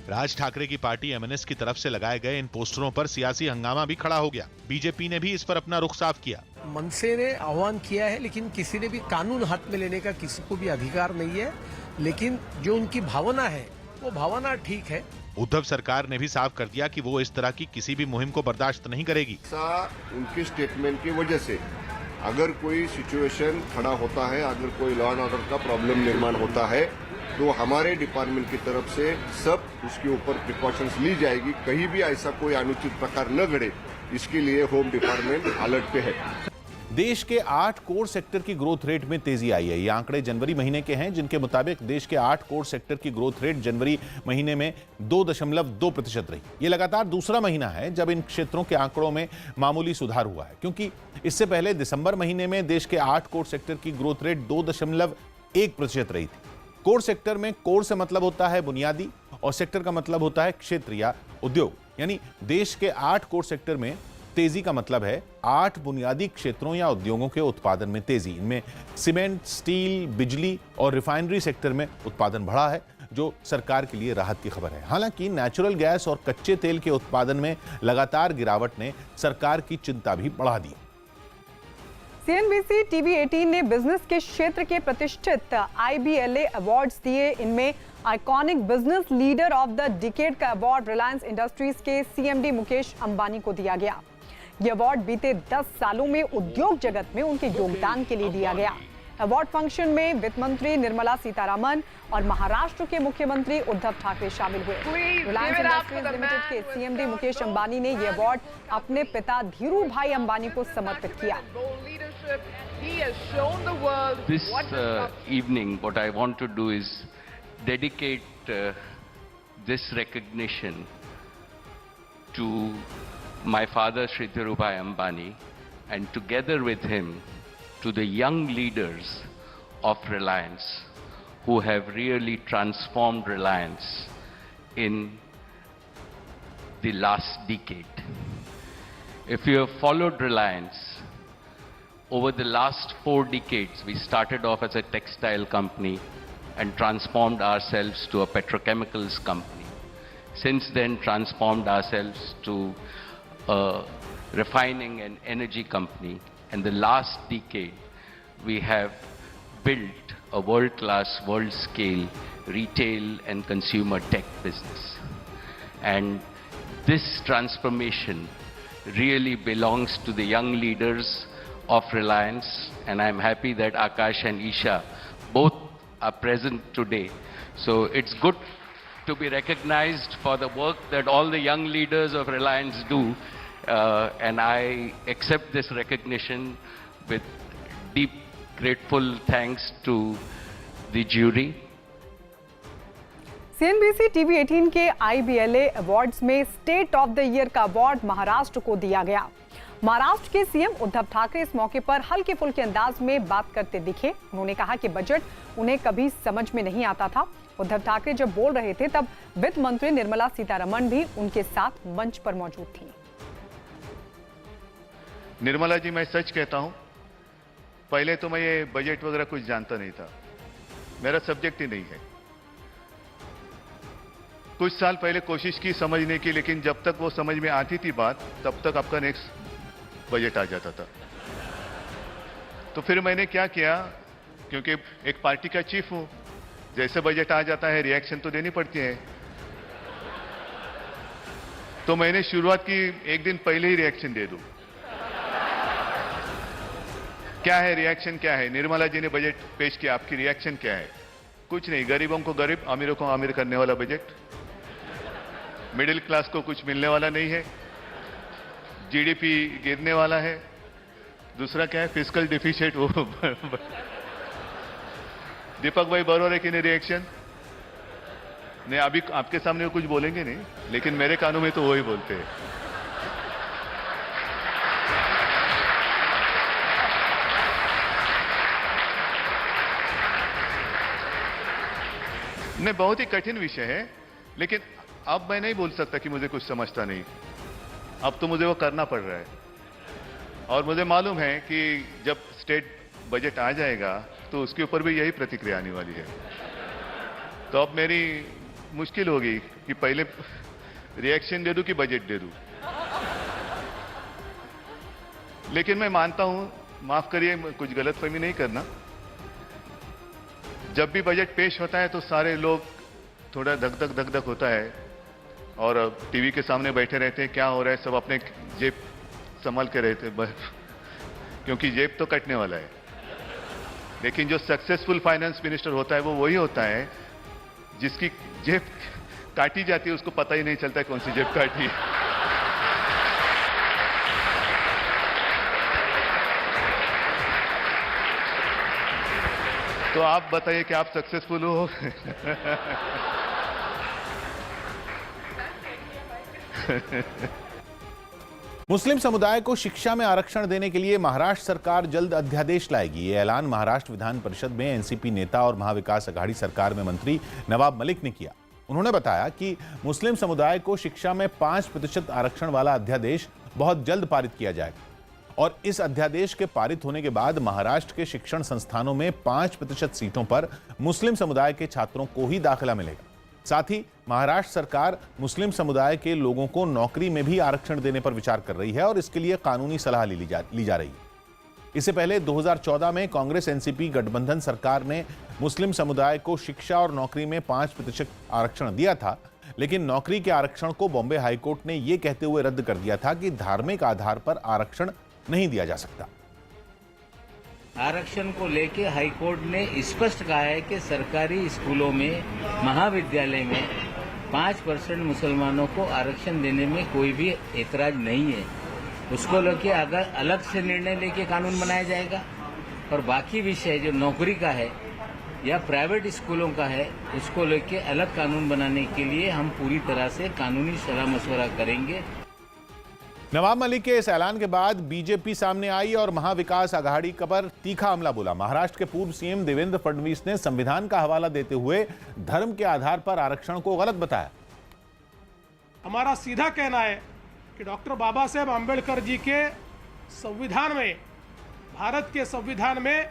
राज ठाकरे की पार्टी एमएनएस की तरफ से लगाए गए इन पोस्टरों पर सियासी हंगामा भी खड़ा हो गया। बीजेपी ने भी इस पर अपना रुख साफ किया। मनसे ने आह्वान किया है, लेकिन किसी ने भी कानून हाथ में लेने का किसी को भी अधिकार नहीं है, लेकिन जो उनकी भावना है वो भावना ठीक है। उद्धव सरकार ने भी साफ कर दिया कि वो इस तरह की किसी भी मुहिम को बर्दाश्त नहीं करेगी। उनकी स्टेटमेंट की वजह से अगर कोई सिचुएशन खड़ा होता है, अगर कोई लॉ एंड ऑर्डर का प्रॉब्लम निर्माण होता है, तो हमारे डिपार्टमेंट की तरफ से सब उसके ऊपर प्रिकॉशंस ली जाएगी। कहीं भी ऐसा कोई अनुचित प्रकार न घटे, इसके लिए होम डिपार्टमेंट अलर्ट पे है। देश के 8 कोर सेक्टर की ग्रोथ रेट में तेजी आई है। ये आंकड़े जनवरी महीने के हैं, जिनके मुताबिक देश के 8 कोर सेक्टर की ग्रोथ रेट जनवरी महीने में 2.2% रही। ये लगातार दूसरा महीना है जब इन क्षेत्रों के आंकड़ों में मामूली सुधार हुआ है, क्योंकि इससे पहले दिसंबर महीने में देश के 8 कोर सेक्टर की ग्रोथ रेट 2.1% रही थी। कोर सेक्टर में कोर से मतलब होता है बुनियादी और सेक्टर का मतलब होता है क्षेत्र या उद्योग। यानी देश के 8 कोर सेक्टर में तेजी का मतलब है 8 बुनियादी क्षेत्रों या उद्योगों के उत्पादन में तेजी। इनमें सीमेंट, स्टील, बिजली और रिफाइनरी सेक्टर में उत्पादन बढ़ा है, जो सरकार के लिए राहत की खबर है। हालांकि नेचुरल गैस और कच्चे तेल के उत्पादन में लगातार गिरावट ने सरकार की चिंता भी बढ़ा दी। CNBC TV 18 ने बिजनेस के क्षेत्र के प्रतिष्ठित IBLA अवार्ड्स दिए। इनमें iconic business leader of the decade का अवार्ड रिलायंस इंडस्ट्रीज के CMD मुकेश अंबानी को दिया गया। यह अवार्ड बीते 10 सालों में उद्योग जगत में उनके योगदान के लिए दिया गया। अवार्ड फंक्शन में वित्त मंत्री निर्मला सीतारामन और महाराष्ट्र के मुख्यमंत्री उद्धव ठाकरे शामिल हुए। रिलायंस इंडस्ट्रीज लिमिटेड के CMD मुकेश अंबानी ने यह अवार्ड अपने पिता धीरू भाई अंबानी को समर्पित किया। This evening, what I want to do is dedicate this recognition to my father Shri Dhirubhai Ambani, and together with him to the young leaders of Reliance who have really transformed Reliance in the last decade. If you have followed Reliance over the last 4 decades, we started off as a textile company and transformed ourselves to a petrochemicals company. Since then, transformed ourselves to a refining and energy company. And the last decade, we have built a world-class, world-scale retail and consumer tech business. And this transformation really belongs to the young leaders of Reliance, and I'm happy that Akash and Isha both are present today. So it's good to be recognized for the work that all the young leaders of Reliance do, and I accept this recognition with deep grateful thanks to the jury. CNBC TV 18 के IBLA awards में state of the year का award Maharashtra को दिया गया। महाराष्ट्र के CM Uddhav Thackeray इस मौके पर हल्के फुल्के अंदाज में बात करते दिखे। उन्होंने कहा कि बजट उन्हें कभी समझ में नहीं आता था। उद्धव ठाकरे जब बोल रहे थे तब वित्त मंत्री निर्मला सीतारमण भी उनके साथ मंच पर मौजूद थी। निर्मला जी, मैं सच कहता हूं, पहले तो मैं ये बजट वगैरह कुछ जानता नहीं था, मेरा सब्जेक्ट ही नहीं है। कुछ साल पहले कोशिश की समझने की, लेकिन जब तक वो समझ में आती थी बात, तब तक आपका नेक्स्ट बजट आ जाता था। तो फिर मैंने क्या किया, क्योंकि एक पार्टी का चीफ हूं, जैसे बजट आ जाता है रिएक्शन तो देनी पड़ती है। तो मैंने शुरुआत की, एक दिन पहले ही रिएक्शन दे दूं। क्या है रिएक्शन, क्या है? निर्मला जी ने बजट पेश किया, आपकी रिएक्शन क्या है? कुछ नहीं, गरीबों को गरीब, अमीरों को अमीर करने वाला बजट, मिडिल क्लास को कुछ मिलने वाला नहीं है, जीडीपी गिरने वाला है, दूसरा क्या है, फिस्कल डिफिसिट। वो दीपक भाई बरोबर है कि नहीं रिएक्शन? नहीं, अभी आपके सामने वो कुछ बोलेंगे नहीं, लेकिन मेरे कानों में तो वो ही बोलते हैं। नहीं, बहुत ही कठिन विषय है, लेकिन अब मैं नहीं बोल सकता कि मुझे कुछ समझता नहीं। अब तो मुझे वो करना पड़ रहा है, और मुझे मालूम है कि जब स्टेट बजट आ जाएगा तो उसके ऊपर भी यही प्रतिक्रिया आने वाली है। तो अब मेरी मुश्किल होगी कि पहले रिएक्शन दे दूं कि बजट दे दूं। लेकिन मैं मानता हूं, माफ करिए, कुछ गलतफहमी नहीं करना, जब भी बजट पेश होता है तो सारे लोग थोड़ा धक धक होता है, और टीवी के सामने बैठे रहते हैं, क्या हो रहा है, सब अपने जेब संभाल के रहते हैं, क्योंकि जेब तो कटने वाला है। लेकिन जो सक्सेसफुल फाइनेंस मिनिस्टर होता है वो वही होता है जिसकी जेब काटी जाती है, उसको पता ही नहीं चलता है कौन सी जेब काटी है। तो आप बताइए कि आप सक्सेसफुल हो? मुस्लिम समुदाय को शिक्षा में आरक्षण देने के लिए महाराष्ट्र सरकार जल्द अध्यादेश लाएगी। ये ऐलान महाराष्ट्र विधान परिषद में एनसीपी नेता और महाविकास अघाड़ी सरकार में मंत्री नवाब मलिक ने किया। उन्होंने बताया कि मुस्लिम समुदाय को शिक्षा में 5% आरक्षण वाला अध्यादेश बहुत जल्द पारित किया जाएगा, और इस अध्यादेश के पारित होने के बाद महाराष्ट्र के शिक्षण संस्थानों में 5% सीटों पर मुस्लिम समुदाय के छात्रों को ही दाखिला मिलेगा। साथ ही महाराष्ट्र सरकार मुस्लिम समुदाय के लोगों को नौकरी में भी आरक्षण देने पर विचार कर रही है, और इसके लिए कानूनी सलाह ली जा रही है। इससे पहले 2014 में कांग्रेस एनसीपी गठबंधन सरकार ने मुस्लिम समुदाय को शिक्षा और नौकरी में 5% आरक्षण दिया था, लेकिन नौकरी के आरक्षण को बॉम्बे हाईकोर्ट ने यह कहते हुए रद्द कर दिया था कि धार्मिक आधार पर आरक्षण नहीं दिया जा सकता। आरक्षण को लेके हाईकोर्ट ने स्पष्ट कहा है कि सरकारी स्कूलों में, महाविद्यालय में 5% मुसलमानों को आरक्षण देने में कोई भी एतराज नहीं है। उसको लेके अगर अलग से निर्णय लेके कानून बनाया जाएगा, और बाकी विषय जो नौकरी का है या प्राइवेट स्कूलों का है, उसको लेके अलग कानून बनाने के लिए हम पूरी तरह से कानूनी सलाह मशवरा करेंगे। नवाब मलिक के इस ऐलान के बाद बीजेपी सामने आई और महाविकास अघाड़ी पर तीखा हमला बोला। महाराष्ट्र के पूर्व सीएम देवेंद्र फडणवीस ने संविधान का हवाला देते हुए धर्म के आधार पर आरक्षण को गलत बताया। हमारा सीधा कहना है कि डॉक्टर बाबा साहेब आंबेडकर जी के संविधान में, भारत के संविधान में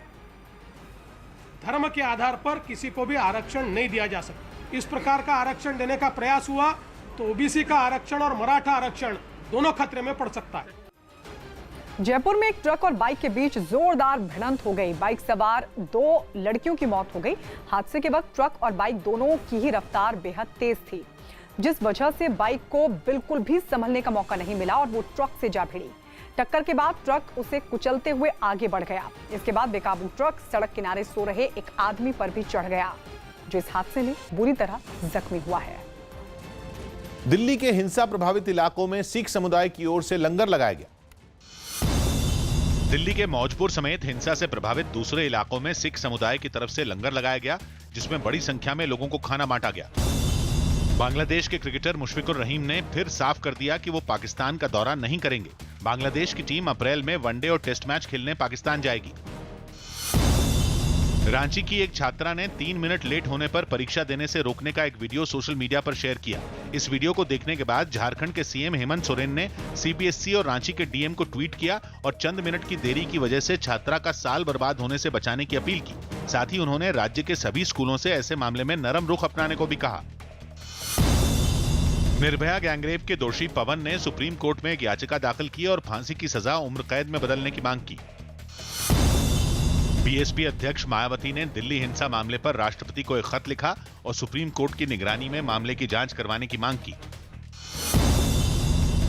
धर्म के आधार पर किसी को भी आरक्षण नहीं दिया जा सकता। इस प्रकार का आरक्षण देने का प्रयास हुआ तो ओबीसी का आरक्षण और मराठा आरक्षण दोनों खतरे में पड़ सकता है। जयपुर में एक ट्रक और बाइक के बीच जोरदार भिड़ंत हो गई। बाइक सवार 2 लड़कियों की मौत हो गई। हादसे के वक्त ट्रक और बाइक दोनों की ही रफ्तार बेहद तेज थी, जिस वजह से बाइक को बिल्कुल भी संभलने का मौका नहीं मिला और वो ट्रक से जा भिड़ी। टक्कर के बाद ट्रक उसे कुचलते हुए आगे बढ़ गया। इसके बाद बेकाबू ट्रक सड़क किनारे सो रहे एक आदमी पर भी चढ़ गया, जो इस हादसे में बुरी तरह जख्मी हुआ है। दिल्ली के हिंसा प्रभावित इलाकों में सिख समुदाय की ओर से लंगर लगाया गया। दिल्ली के मौजपुर समेत हिंसा से प्रभावित दूसरे इलाकों में सिख समुदाय की तरफ से लंगर लगाया गया, जिसमें बड़ी संख्या में लोगों को खाना बांटा गया। बांग्लादेश के क्रिकेटर मुशफिकुर रहीम ने फिर साफ कर दिया कि वो पाकिस्तान का दौरा नहीं करेंगे। बांग्लादेश की टीम अप्रैल में वनडे और टेस्ट मैच खेलने पाकिस्तान जाएगी। रांची की एक छात्रा ने 3 मिनट लेट होने पर परीक्षा देने से रोकने का एक वीडियो सोशल मीडिया पर शेयर किया। इस वीडियो को देखने के बाद झारखंड के सीएम हेमंत सोरेन ने सीबीएसई और रांची के डीएम को ट्वीट किया और चंद मिनट की देरी की वजह से छात्रा का साल बर्बाद होने से बचाने की अपील की। साथ ही उन्होंने राज्य के सभी स्कूलों से ऐसे मामले में नरम रुख अपनाने को भी कहा। निर्भया गैंगरेप के दोषी पवन ने सुप्रीम कोर्ट में एक याचिका दाखिल की और फांसी की सजा उम्र कैद में बदलने की मांग की। बीएसपी अध्यक्ष मायावती ने दिल्ली हिंसा मामले पर राष्ट्रपति को एक खत लिखा और सुप्रीम कोर्ट की निगरानी में मामले की जांच करवाने की मांग की।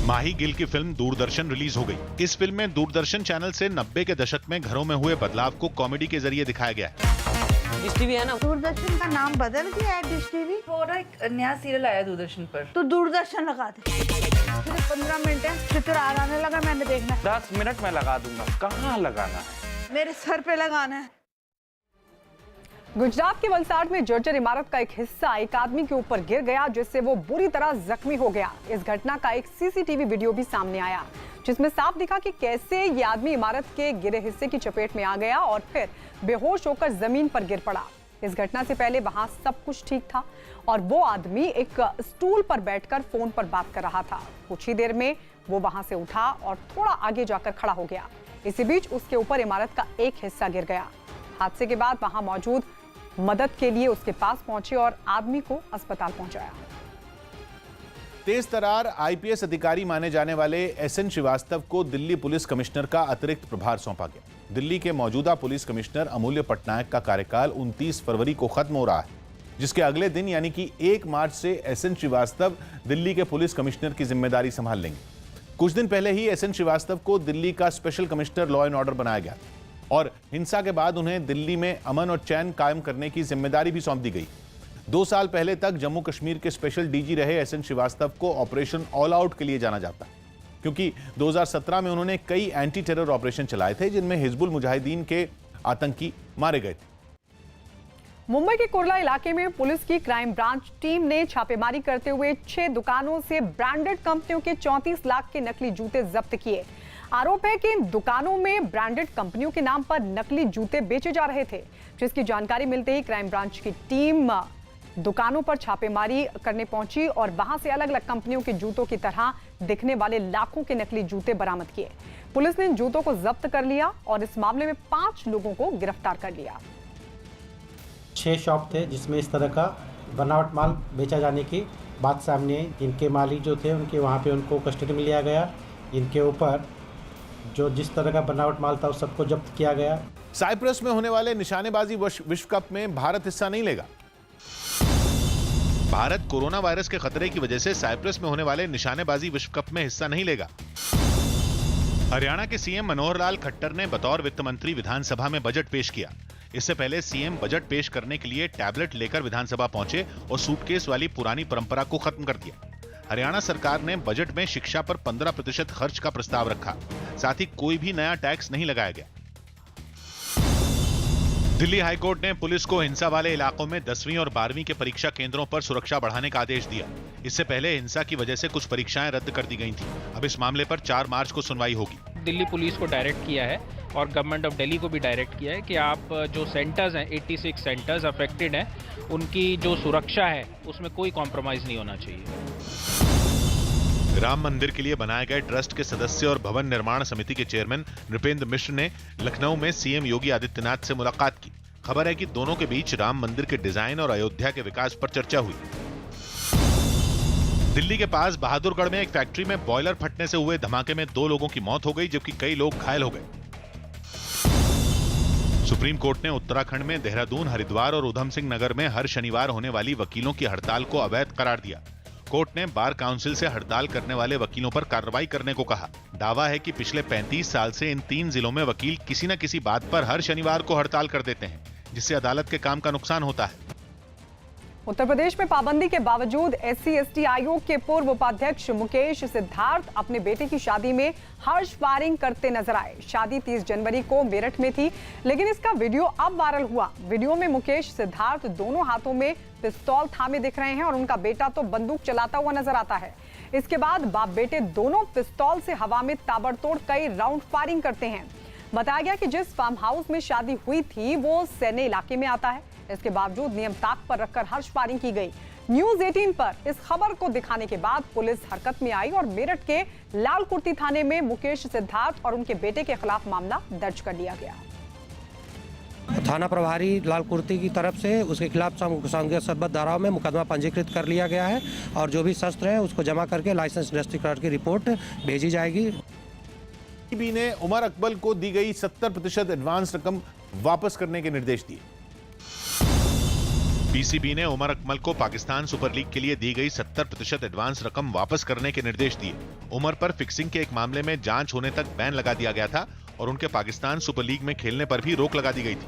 माही गिल की फिल्म दूरदर्शन रिलीज हो गई। इस फिल्म में दूरदर्शन चैनल से 90 के दशक में घरों में हुए बदलाव को कॉमेडी के जरिए दिखाया गया है। डिश टीवी है ना, दूरदर्शन का नाम बदल गया है डिश टीवी। और एक नया सीरियल आया दूरदर्शन पर, तो दूरदर्शन लगा दे। सिर्फ 15 मिनट है, चित्र आने लगा, मैंने देखना। 10 मिनट में लगा दूंगा। कहाँ लगाना है? मेरे सर पे लगाना है। गुजरात के वलसाड में जर्जर इमारत का एक हिस्सा एक आदमी के ऊपर गिर गया, जिससे वो बुरी तरह जख्मी हो गया। इस घटना का एक सीसीटीवी वीडियो भी सामने आया, जिसमें साफ दिखा कि कैसे ये आदमी इमारत के गिरे हिस्से की चपेट में आ गया और फिर बेहोश होकर जमीन पर गिर पड़ा। इस घटना से पहले वहां सब कुछ ठीक था और वो आदमी एक स्टूल पर बैठकर फोन पर बात कर रहा था। कुछ ही देर में वो वहां से उठा और थोड़ा आगे जाकर खड़ा हो गया। इसी बीच उसके ऊपर इमारत का एक हिस्सा गिर गया। हादसे के बाद वहां मौजूद मदद के लिए उसके पास पहुंचे और आदमी को अस्पताल पहुंचाया। तेज तर्रार आईपीएस अधिकारी माने जाने वाले एसएन श्रीवास्तव को दिल्ली पुलिस कमिश्नर का अतिरिक्त प्रभार सौंपा गया। दिल्ली के मौजूदा पुलिस कमिश्नर अमूल्य पटनायक का कार्यकाल 29 फरवरी को खत्म हो रहा है, जिसके अगले दिन यानी कि 1 मार्च से एसएन श्रीवास्तव दिल्ली के पुलिस कमिश्नर की जिम्मेदारी संभाल लेंगे। कुछ दिन पहले ही एसएन श्रीवास्तव को दिल्ली का special commissioner law and order बनाया गया और हिंसा के बाद उन्हें दिल्ली में अमन और चैन कायम करने की जिम्मेदारी भी सौंप दी गई। 2 साल पहले तक जम्मू कश्मीर के स्पेशल डीजी रहे एसएन श्रीवास्तव को ऑपरेशन ऑल आउट के लिए जाना जाता है, क्योंकि 2017 में उन्होंने कई एंटी टेरर ऑपरेशन चलाए थे, जिनमें हिजबुल मुजाहिदीन के आतंकी मारे गए थे। मुंबई के कुर्ला इलाके में पुलिस की क्राइम ब्रांच टीम ने छापेमारी करते हुए 6 दुकानों से ब्रांडेड कंपनियों के 34 लाख के नकली जूते जब्त किए। आरोप है कि इन दुकानों में ब्रांडेड कंपनियों के नाम पर नकली जूते बेचे जा रहे थे, जिसकी जानकारी मिलते ही क्राइम ब्रांच की टीम दुकानों पर छापेमारी करने पहुंची और वहां से अलग अलग कंपनियों के जूतों की तरह दिखने वाले लाखों के नकली जूते बरामद किए। पुलिस ने इन जूतों को जब्त कर लिया और इस मामले में 5 लोगों को गिरफ्तार कर लिया। 6 शॉप थे जिसमें इस तरह का बनावट माल बेचा जाने की बात सामने आई। इनके मालिक जो थे उनके वहाँ पे उनको कस्टडी में लिया गया। इनके ऊपर जो जिस तरह का बनावट माल था उस सबको जब्त किया गया। साइप्रस में होने वाले निशानेबाजी विश्व कप में भारत हिस्सा नहीं लेगा। भारत कोरोना वायरस के खतरे की वजह से साइप्रस में होने वाले निशानेबाजी विश्व कप में हिस्सा नहीं लेगा। हरियाणा के सीएम मनोहर लाल खट्टर ने बतौर वित्त मंत्री विधानसभा में बजट पेश किया। इससे पहले सीएम बजट पेश करने के लिए टैबलेट लेकर विधानसभा पहुंचे और सूटकेस वाली पुरानी परंपरा को खत्म कर दिया। हरियाणा सरकार ने बजट में शिक्षा पर 15% खर्च का प्रस्ताव रखा। साथ ही कोई भी नया टैक्स नहीं लगाया गया। दिल्ली हाईकोर्ट ने पुलिस को हिंसा वाले इलाकों में 10वीं और 12वीं के परीक्षा केंद्रों पर सुरक्षा बढ़ाने का आदेश दिया। इससे पहले हिंसा की वजह से कुछ परीक्षाएं रद्द कर दी गई थीं। अब इस मामले पर 4 मार्च को सुनवाई होगी। दिल्ली पुलिस को डायरेक्ट किया है और गवर्नमेंट ऑफ दिल्ली को भी डायरेक्ट किया है कि आप जो सेंटर्स हैं 86 सेंटर्स अफेक्टेड हैं, उनकी जो सुरक्षा है उसमें कोई कॉम्प्रोमाइज नहीं होना चाहिए। राम मंदिर के लिए बनाए गए ट्रस्ट के सदस्य और भवन निर्माण समिति के चेयरमैन नृपेंद्र मिश्र ने लखनऊ में सीएम योगी आदित्यनाथ से मुलाकात की। खबर है कि दोनों के बीच राम मंदिर के डिजाइन और अयोध्या के विकास पर चर्चा हुई। दिल्ली के पास बहादुरगढ़ में एक फैक्ट्री में बॉयलर फटने से हुए धमाके में 2 लोगों की मौत हो गई, जबकि कई लोग घायल हो गए। सुप्रीम कोर्ट ने उत्तराखंड में देहरादून, हरिद्वार और उधम सिंह नगर में हर शनिवार होने वाली वकीलों की हड़ताल को अवैध करार दिया। कोर्ट ने बार काउंसिल से हड़ताल करने वाले वकीलों पर कार्रवाई करने को कहा। दावा है कि पिछले 35 साल से इन 3 जिलों में वकील किसी न किसी बात पर हर शनिवार को हड़ताल कर देते हैं, जिससे अदालत के काम का नुकसान होता है। उत्तर प्रदेश में पाबंदी के बावजूद SC/ST आयोग के पूर्व उपाध्यक्ष मुकेश सिद्धार्थ अपने बेटे की शादी में हर्ष फायरिंग करते नजर आए। शादी 30 जनवरी को मेरठ में थी, लेकिन इसका वीडियो अब वायरल हुआ। वीडियो में मुकेश सिद्धार्थ दोनों हाथों में पिस्तौल थामे दिख रहे हैं और उनका बेटा तो बंदूक चलाता हुआ नजर आता है। इसके बाद बाप बेटे दोनों पिस्तौल से हवा में ताबड़तोड़ कई राउंड फायरिंग करते हैं। बताया गया कि जिस फार्म हाउस में शादी हुई थी वो सैन्य इलाके में आता है। इसके बावजूद नियम ताक पर रखकर हर्ष फायरिंग की गई। न्यूज 18 पर इस खबर को दिखाने के बाद पुलिस हरकत में आई और मेरठ के लाल कुर्ती थाने में मुकेश सिद्धार्थ और उनके बेटे के खिलाफ मामला दर्ज कर लिया गया। थाना प्रभारी लाल कुर्ती की तरफ से उसके खिलाफ संज्ञाबद्ध धाराओं में मुकदमा पंजीकृत कर लिया गया है और जो भी शस्त्र है उसको जमा करके लाइसेंस रजिस्ट्रार की रिपोर्ट भेजी जाएगी। पीसीबी ने उमर अकमल को दी गई 70% एडवांस रकम वापस करने के निर्देश दिए। पीसीबी ने उमर अकमल को पाकिस्तान सुपर लीग के लिए दी गई 70% एडवांस रकम वापस करने के निर्देश दिए। उमर पर फिक्सिंग के एक मामले में जांच होने तक बैन लगा दिया गया था और उनके पाकिस्तान सुपर लीग में खेलने पर भी रोक लगा दी गई थी।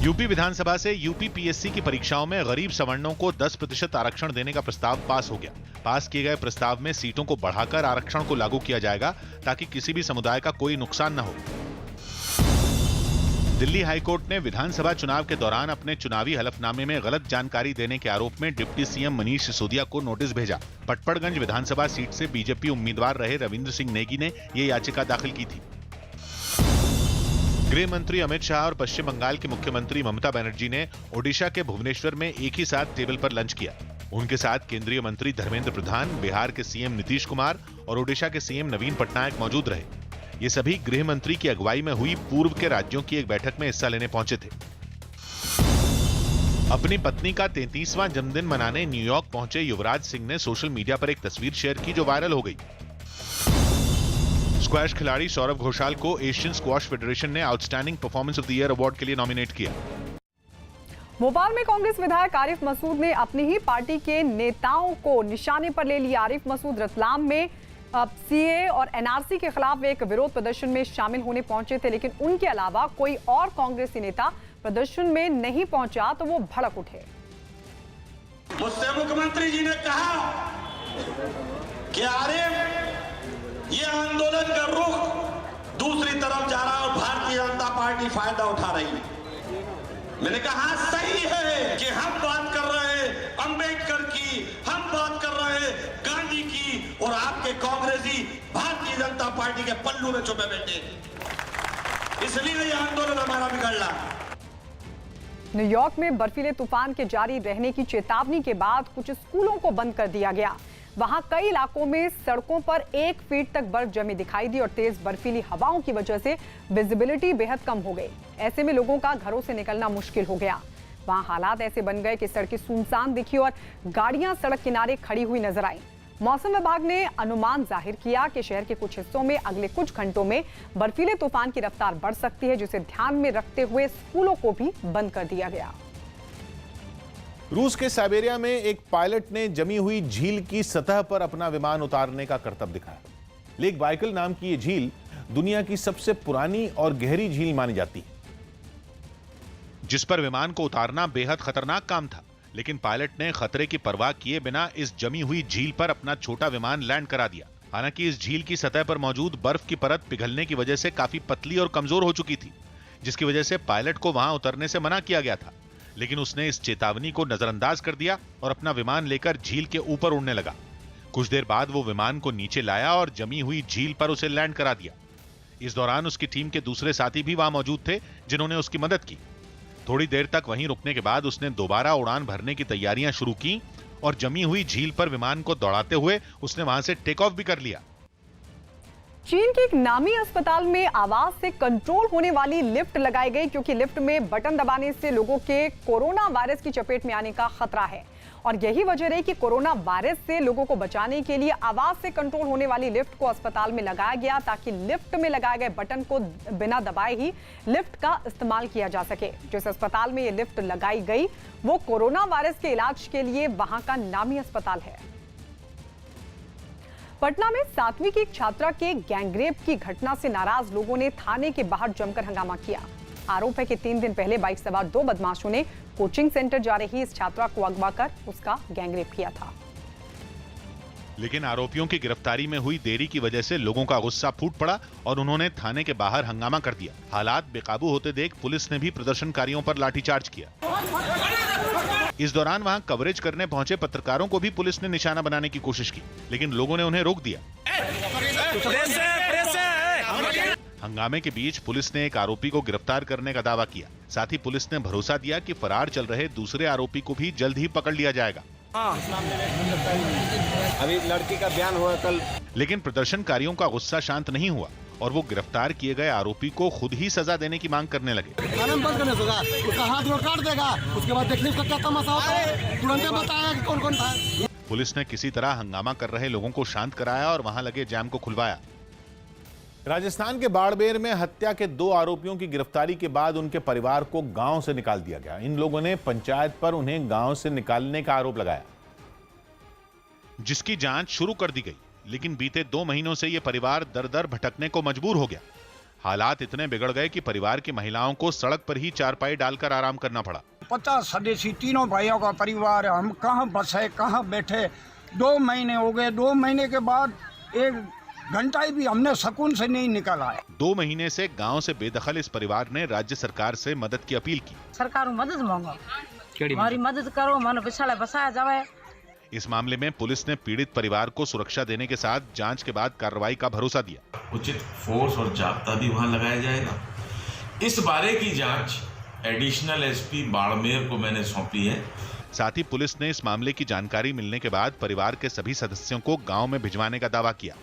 यूपी विधानसभा से यूपीपीएससी की परीक्षाओं में गरीब सवर्णों को 10% आरक्षण देने का प्रस्ताव पास हो गया। पास किए गए प्रस्ताव में सीटों को बढ़ाकर आरक्षण को लागू किया जाएगा ताकि किसी भी समुदाय का कोई नुकसान न हो। दिल्ली हाईकोर्ट ने विधानसभा चुनाव के दौरान अपने चुनावी हलफनामे में गलत जानकारी देने के आरोप में डिप्टी सीएम मनीष सिसोदिया को नोटिस भेजा। पटपड़गंज विधानसभा सीट से बीजेपी उम्मीदवार रहे रविंद्र सिंह नेगी ने ये याचिका दाखिल की थी। गृह मंत्री अमित शाह और पश्चिम बंगाल की मुख्यमंत्री ममता बनर्जी ने ओडिशा के भुवनेश्वर में एक ही साथ टेबल पर लंच किया। उनके साथ केंद्रीय मंत्री धर्मेंद्र प्रधान, बिहार के सीएम नीतीश कुमार और ओडिशा के सीएम नवीन पटनायक मौजूद रहे। ये सभी गृह मंत्री की अगुवाई में हुई पूर्व के राज्यों की एक बैठक में हिस्सा लेने पहुंचे थे। अपनी पत्नी का 33वां जन्मदिन मनाने न्यूयॉर्क पहुंचे युवराज सिंह ने सोशल मीडिया पर एक तस्वीर शेयर की जो वायरल हो गई। स्क्वैश खिलाड़ी सौरभ घोषाल को एशियन स्क्वैश फेडरेशन ने outstanding performance of the year award के लिए नॉमिनेट किया। भोपाल में कांग्रेस विधायक आरिफ मसूद ने अपनी ही पार्टी के नेताओं को निशाने पर ले लिया। आरिफ मसूद रतलाम में सीए और एनआरसी के खिलाफ एक विरोध प्रदर्शन में शामिल होने पहुंचे थे, लेकिन उनके अलावा कोई और कांग्रेसी नेता प्रदर्शन में नहीं पहुंचा तो वो भड़क उठे। मुझसे मुख्यमंत्री जी ने कहा कि आरिफ ये आंदोलन का रुख दूसरी तरफ जा रहा है और भारतीय जनता पार्टी फायदा उठा रही है। मैंने कहा सही है कि हम बात कर रहे हैं अंबेडकर की, हम बात कर रहे हैं गांधी की और आपके कांग्रेसी भारतीय जनता पार्टी के पल्लू में छुपे बैठे, इसलिए ये आंदोलन हमारा बिगड़ला। न्यूयॉर्क में बर्फीले तूफान के जारी रहने की चेतावनी के बाद कुछ स्कूलों को बंद कर दिया गया। वहां कई इलाकों में सड़कों पर 1 फीट तक बर्फ जमी दिखाई दी और तेज बर्फीली हवाओं की वजह से विजिबिलिटी बेहद कम हो गई। ऐसे में लोगों का घरों से निकलना मुश्किल हो गया। वहां हालात ऐसे बन गए कि सड़कें सुनसान दिखी और गाड़ियां सड़क किनारे खड़ी हुई नजर आई। मौसम विभाग ने अनुमान जाहिर किया कि शहर के कुछ हिस्सों में अगले कुछ घंटों में बर्फीले तूफान की रफ्तार बढ़ सकती है, जिसे ध्यान में रखते हुए स्कूलों को भी बंद कर दिया गया। रूस के साइबेरिया में एक पायलट ने जमी हुई झील की सतह पर अपना विमान उतारने का करतब दिखाया। लेक बाइकल नाम की यह झील दुनिया की सबसे पुरानी और गहरी झील मानी जाती है, जिस पर विमान को उतारना बेहद खतरनाक काम था, लेकिन पायलट ने खतरे की परवाह किए बिना इस जमी हुई झील पर अपना छोटा विमान लैंड करा दिया। हालांकि इस झील की सतह पर मौजूद बर्फ की परत पिघलने की वजह से काफी पतली और कमजोर हो चुकी थी, जिसकी वजह से पायलट को वहां उतरने से मना किया गया था। लेकिन उसने इस चेतावनी को नजरअंदाज कर दिया और अपना विमान लेकर झील के ऊपर उड़ने लगा। कुछ देर बाद वो विमान को नीचे लाया और जमी हुई झील पर उसे लैंड करा दिया। इस दौरान उसकी टीम के दूसरे साथी भी वहां मौजूद थे, जिन्होंने उसकी मदद की। थोड़ी देर तक वहीं रुकने के बाद उसने दोबारा उड़ान भरने की तैयारियां शुरू की और जमी हुई झील पर विमान को दौड़ाते हुए उसने वहां से टेक ऑफ भी कर लिया। चीन के एक नामी अस्पताल में आवाज से कंट्रोल होने वाली लिफ्ट लगाई गई, क्योंकि लिफ्ट में बटन दबाने से लोगों के कोरोना वायरस की चपेट में आने का खतरा है। और यही वजह रही कि कोरोना वायरस से लोगों को बचाने के लिए आवाज से कंट्रोल होने वाली लिफ्ट को अस्पताल में लगाया गया, ताकि लिफ्ट में लगाए गए बटन को बिना दबाए ही लिफ्ट का इस्तेमाल किया जा सके। जिस अस्पताल में ये लिफ्ट लगाई गई वो कोरोना वायरस के इलाज के लिए वहां का नामी अस्पताल है। पटना में 7वीं की एक छात्रा के गैंगरेप की घटना से नाराज लोगों ने थाने के बाहर जमकर हंगामा किया। आरोप है कि 3 दिन पहले बाइक सवार 2 बदमाशों ने कोचिंग सेंटर जा रही इस छात्रा को अगवा कर उसका गैंगरेप किया था। लेकिन आरोपियों की गिरफ्तारी में हुई देरी की वजह से लोगों का गुस्सा फूट पड़ा और उन्होंने थाने के बाहर हंगामा कर दिया। हालात बेकाबू होते देख पुलिस ने भी प्रदर्शनकारियों पर लाठीचार्ज किया। इस दौरान वहां कवरेज करने पहुंचे पत्रकारों को भी पुलिस ने निशाना बनाने की कोशिश की, लेकिन लोगों ने उन्हें रोक दिया। हंगामे के बीच पुलिस ने एक आरोपी को गिरफ्तार करने का दावा किया। साथ ही पुलिस ने भरोसा दिया कि फरार चल रहे दूसरे आरोपी को भी जल्द ही पकड़ लिया जाएगा। अभी लड़की का बयान हुआ कल। लेकिन प्रदर्शनकारियों का गुस्सा शांत नहीं हुआ और वो गिरफ्तार किए गए आरोपी को खुद ही सजा देने की मांग करने लगे। उसका हाथ वो काट देगा, उसके बाद देखने उसका क्या तमाशा होता है, तुरंत बताएगा कि कौन कौन था। पुलिस ने किसी तरह हंगामा कर रहे लोगों को शांत कराया और वहां लगे जाम को खुलवाया। राजस्थान के बाड़मेर में हत्या के 2 आरोपियों की गिरफ्तारी के बाद उनके परिवार को गांव से निकाल दिया गया। इन लोगों ने पंचायत पर उन्हें गांव से निकालने का आरोप लगाया, जिसकी जांच शुरू कर दी गई। लेकिन बीते 2 महीनों से यह परिवार दर दर भटकने को मजबूर हो गया। हालात इतने बिगड़ गए कि परिवार की महिलाओं को सड़क पर ही चारपाई डालकर आराम करना पड़ा। 50 सदस्य 3 भाइयों का परिवार है, हम कहाँ बसे कहाँ बैठे। 2 महीने हो गए, 2 महीने के बाद 1 घंटा भी हमने सुकून से नहीं निकाला है। 2 महीने से गांव से बेदखल इस परिवार ने राज्य सरकार से मदद की अपील की। सरकार मदद मांगो, हमारी मदद करो, मन बिछाड़ा बसाया जाए। इस मामले में पुलिस ने पीड़ित परिवार को सुरक्षा देने के साथ जांच के बाद कार्रवाई का भरोसा दिया। उचित फोर्स और जाब्ता भी वहां लगाया जाएगा। इस बारे की जांच एडिशनल एसपी बाड़मेर को मैंने सौंपी है। साथ ही पुलिस ने इस मामले की जानकारी मिलने के बाद परिवार के सभी सदस्यों को गांव में भिजवाने का दावा किया।